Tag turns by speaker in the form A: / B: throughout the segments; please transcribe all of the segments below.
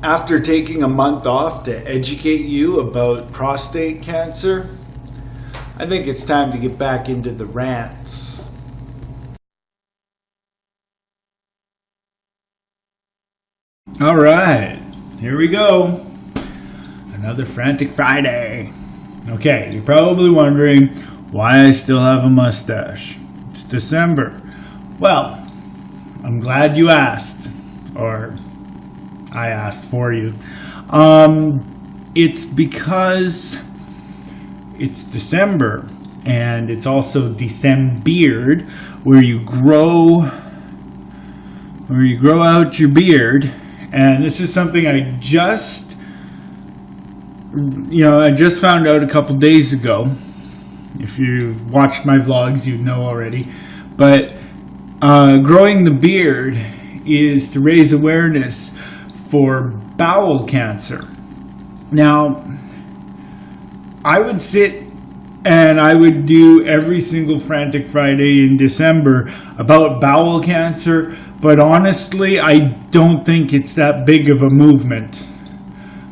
A: After taking a month off to educate you about prostate cancer, I think it's time to get back into the rants. All right, here we go. Another Frantic Friday. Okay, you're probably wondering why I still have a mustache. It's December. Well, I'm glad you asked, or I asked for you. It's because it's December, and it's also Decembeard, where you grow out your beard. And this is something I just found out a couple days ago. If you've watched my vlogs, you know already. But growing the beard is to raise awareness for bowel cancer. Now, I would sit and I would do every single Frantic Friday in December about bowel cancer, but honestly, I don't think it's that big of a movement.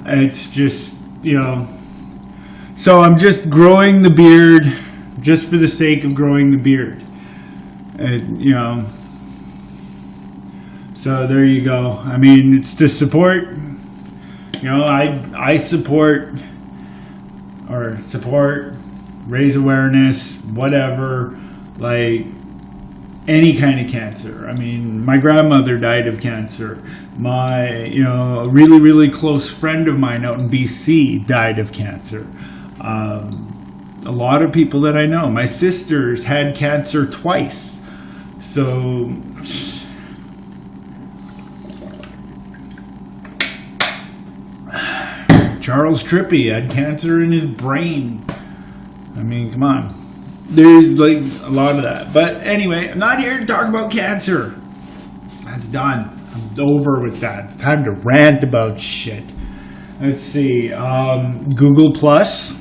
A: It's just, so I'm just growing the beard just for the sake of growing the beard. So there you go. I mean, it's to support, I support, raise awareness, whatever, like any kind of cancer. I mean, my grandmother died of cancer. A really, really close friend of mine out in BC died of cancer. A lot of people that I know. My sisters had cancer twice. So, Charles Trippy had cancer in his brain. I mean, come on. There's like a lot of that. But anyway, I'm not here to talk about cancer. That's done. I'm over with that. It's time to rant about shit. Let's see. Google Plus.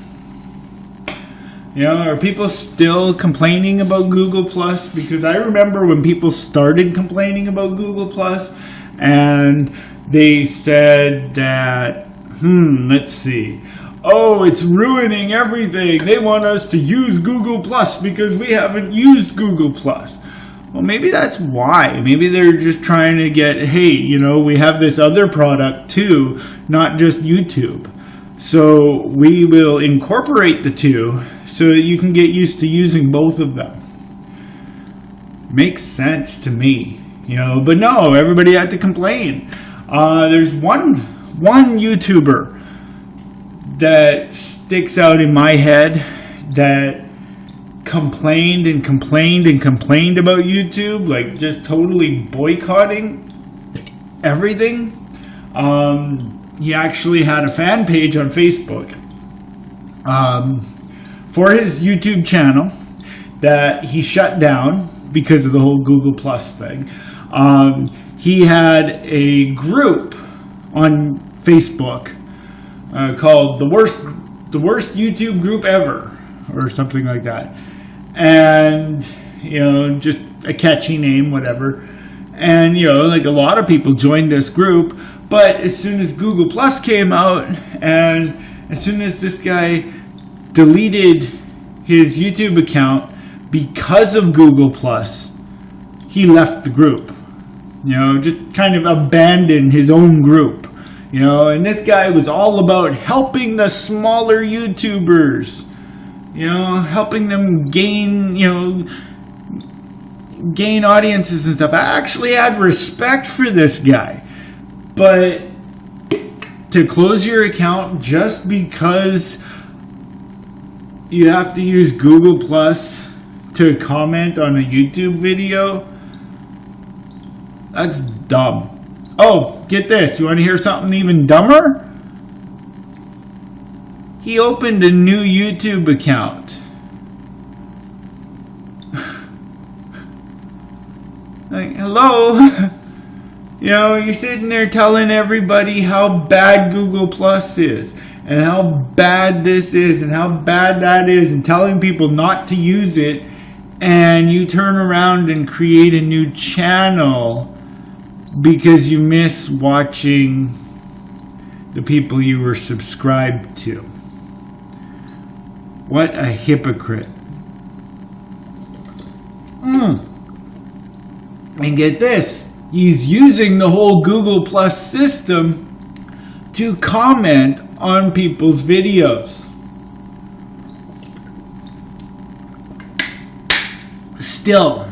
A: Are people still complaining about Google Plus? Because I remember when people started complaining about Google Plus, and they said that, let's see. Oh, it's ruining everything. They want us to use Google Plus because we haven't used Google Plus. Well, maybe that's why. Maybe they're just trying to get, hey, we have this other product too, not just YouTube. So we will incorporate the two so that you can get used to using both of them. Makes sense to me, but no, everybody had to complain. There's one YouTuber that sticks out in my head that complained about YouTube, like just totally boycotting everything. He actually had a fan page on Facebook for his YouTube channel that he shut down because of the whole Google Plus thing. He had a group on Facebook called the worst YouTube group ever, or something like that. And, just a catchy name, whatever. And, like a lot of people joined this group, but as soon as Google Plus came out, and as soon as this guy deleted his YouTube account because of Google Plus, he left the group. Just kind of abandoned his own group. And this guy was all about helping the smaller YouTubers, helping them gain audiences and stuff. I actually had respect for this guy. But to close your account just because you have to use Google Plus to comment on a YouTube video, that's dumb. Oh, get this. You want to hear something even dumber? He opened a new YouTube account. Like, hello? You're sitting there telling everybody how bad Google Plus is, and how bad this is, and how bad that is, and telling people not to use it, and you turn around and create a new channel because you miss watching the people you were subscribed to. What a hypocrite. And get this, he's using the whole Google Plus system to comment on people's videos. Still,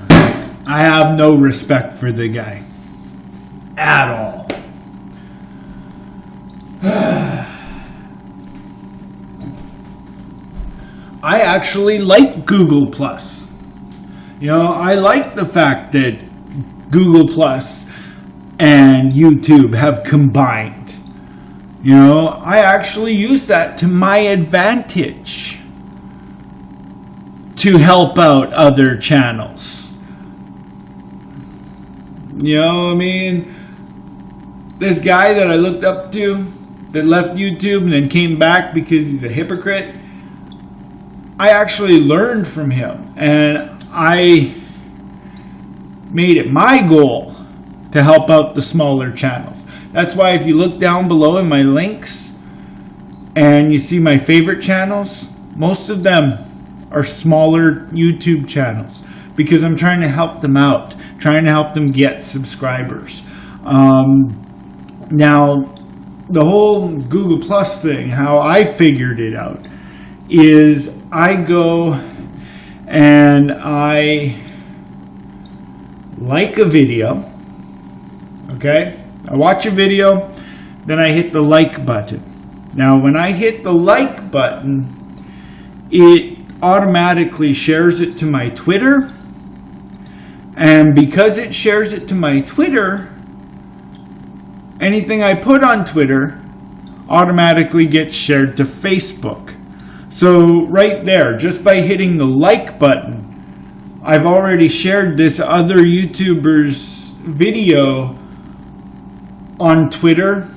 A: I have no respect for the guy at all. I actually like Google Plus. You know, I like the fact that Google Plus and YouTube have combined. You know, I actually use that to my advantage to help out other channels. You know, I mean, this guy that I looked up to that left YouTube and then came back because he's a hypocrite, I actually learned from him, and I made it my goal to help out the smaller channels. That's why if you look down below in my links and you see my favorite channels, most of them are smaller YouTube channels because I'm trying to help them out, trying to help them get subscribers. Now, the whole Google Plus thing, how I figured it out is I go and I like a video, okay? I watch a video, then I hit the like button. Now, when I hit the like button, it automatically shares it to my Twitter, and because it shares it to my Twitter, anything I put on Twitter automatically gets shared to Facebook. So right there, just by hitting the like button, I've already shared this other YouTuber's video on Twitter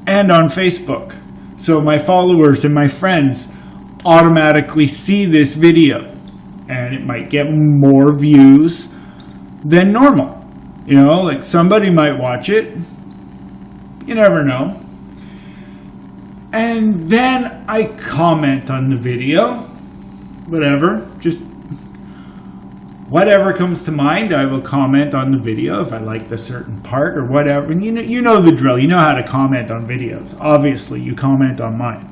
A: and on Facebook. So my followers and my friends automatically see this video, and it might get more views than normal. You know, like somebody might watch it. You never know. And then I comment on the video, whatever, just whatever comes to mind, I will comment on the video if I like the certain part or whatever. And you know the drill. You know how to comment on videos. Obviously, you comment on mine.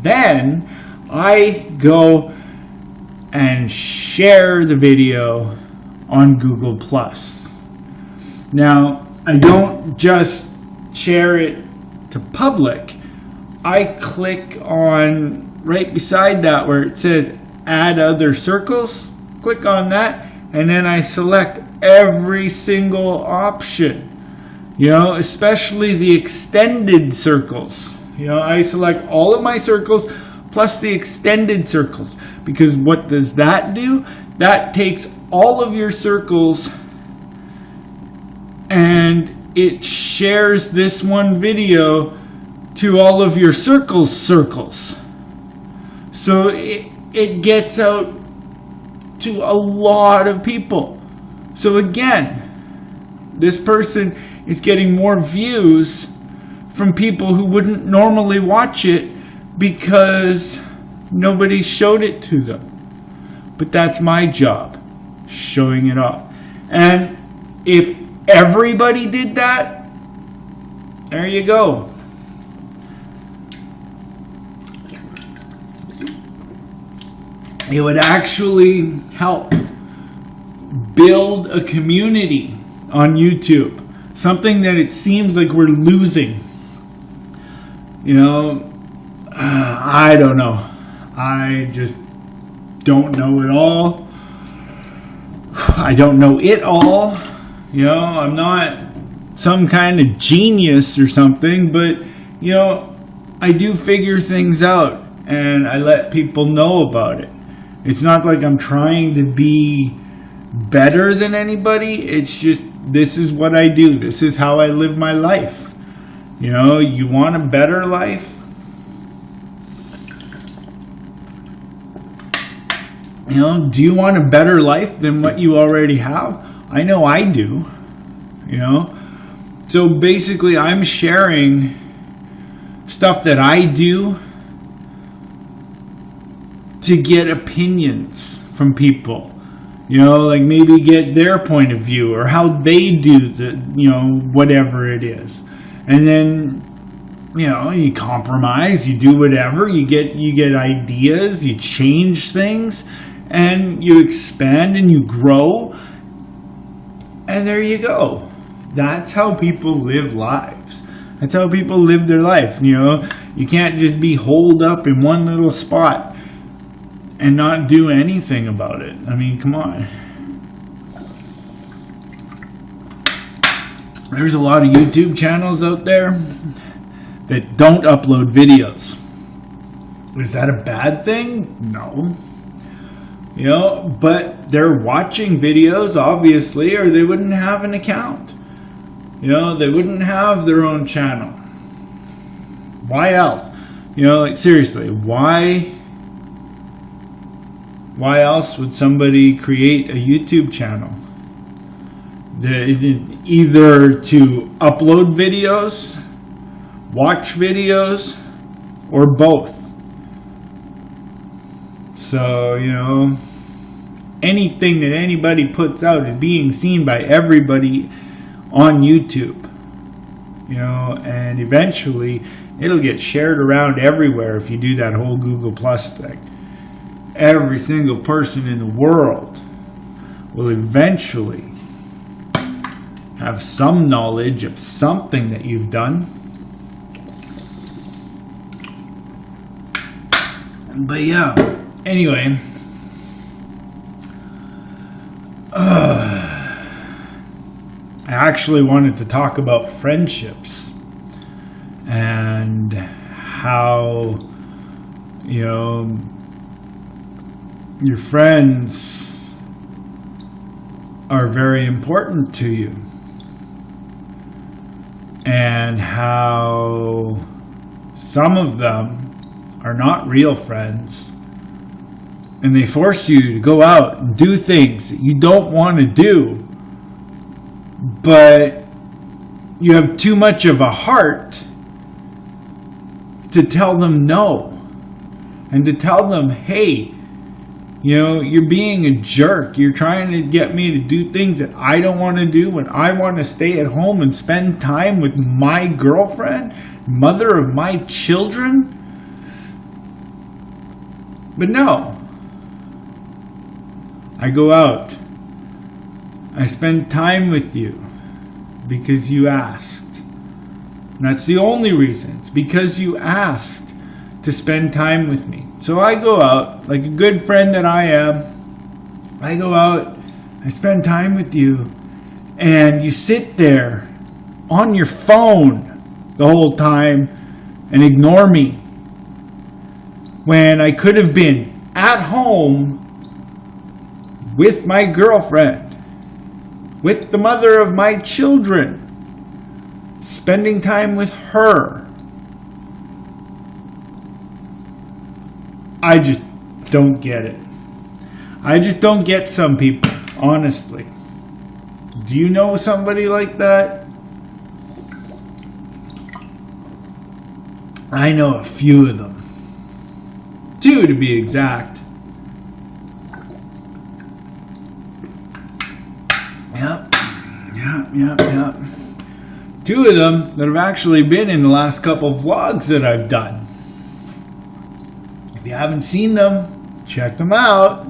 A: Then I go and share the video on Google Plus. Now, I don't just share it to public. I click on right beside that where it says add other circles. Click on that, and then I select every single option. You know, especially the extended circles. You know, I select all of my circles plus the extended circles, because what does that do? That takes all of your circles and it shares this one video to all of your circles. So it gets out to a lot of people. So again, this person is getting more views from people who wouldn't normally watch it because nobody showed it to them. But that's my job, showing it off. And if everybody did that, there you go. It would actually help build a community on YouTube. Something that it seems like we're losing. You know, I don't know. I just don't know it all. I don't know it all. You know, I'm not some kind of genius or something, but, you know, I do figure things out and I let people know about it. It's not like I'm trying to be better than anybody. It's just, this is what I do. This is how I live my life. You know, you want a better life? You know, do you want a better life than what you already have? I know I do. you know? So basically I'm sharing stuff that I do to get opinions from people. You know, like maybe get their point of view or how they do the, you know, whatever it is. And then, you know, you compromise, you do whatever, you get ideas, you change things, and you expand and you grow. And there you go. That's how people live lives. That's how people live their life. You know, you can't just be holed up in one little spot and not do anything about it. I mean, come on. There's a lot of YouTube channels out there that don't upload videos. Is that a bad thing? No. You know, but they're watching videos, obviously, or they wouldn't have an account. You know, they wouldn't have their own channel. Why else? You know, like seriously, why else would somebody create a YouTube channel? Either to upload videos, watch videos, or both. So, you know, anything that anybody puts out is being seen by everybody on YouTube. You know, and eventually it'll get shared around everywhere if you do that whole Google Plus thing. Every single person in the world will eventually have some knowledge of something that you've done. But yeah, anyway, I actually wanted to talk about friendships and how, you know, your friends are very important to you, and how some of them are not real friends, and they force you to go out and do things that you don't want to do, but you have too much of a heart to tell them no, and to tell them, hey, you know, you're being a jerk. You're trying to get me to do things that I don't want to do when I want to stay at home and spend time with my girlfriend, mother of my children. But no. I go out. I spend time with you because you asked. And that's the only reason. It's because you asked to spend time with me. So I go out, like a good friend that I am. I go out, I spend time with you, and you sit there on your phone the whole time and ignore me, when I could have been at home with my girlfriend, with the mother of my children, spending time with her. I just don't get it. I just don't get some people, honestly. Do you know somebody like that? I know a few of them. 2 to be exact. Yep. 2 of them that have actually been in the last couple of vlogs that I've done. If you haven't seen them, check them out.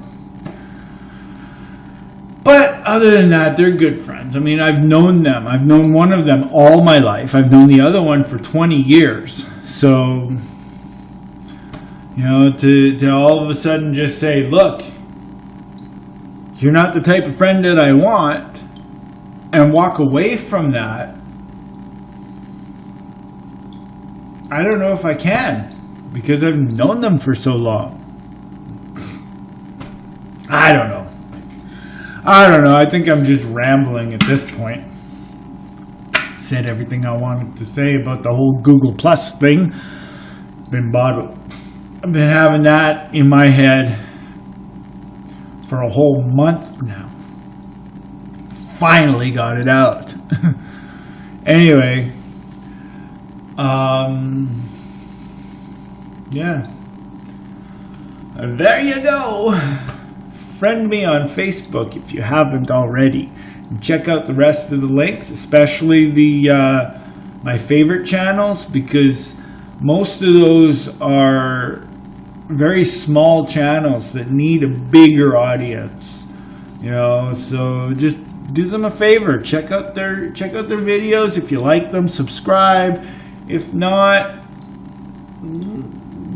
A: But other than that, they're good friends. I mean, I've known them. I've known one of them all my life. I've known the other one for 20 years. So, you know, to all of a sudden just say, look, you're not the type of friend that I want, and walk away from that, I don't know if I can. Because I've known them for so long. I don't know. I think I'm just rambling at this point. Said everything I wanted to say about the whole Google Plus thing. I've been having that in my head for a whole month now. finally got it out. Anyway, yeah. There you go. Friend me on Facebook if you haven't already. And check out the rest of the links, especially the my favorite channels, because most of those are very small channels that need a bigger audience. You know, so just do them a favor. Check out their videos. If you like them, subscribe. If not,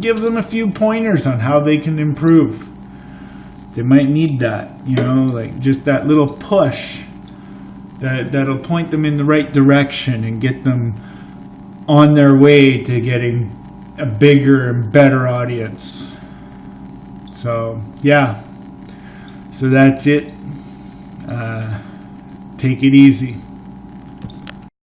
A: give them a few pointers on how they can improve. They might need that, you know, like just that little push that'll point them in the right direction and get them on their way to getting a bigger and better audience. So yeah, so that's it. Take it easy.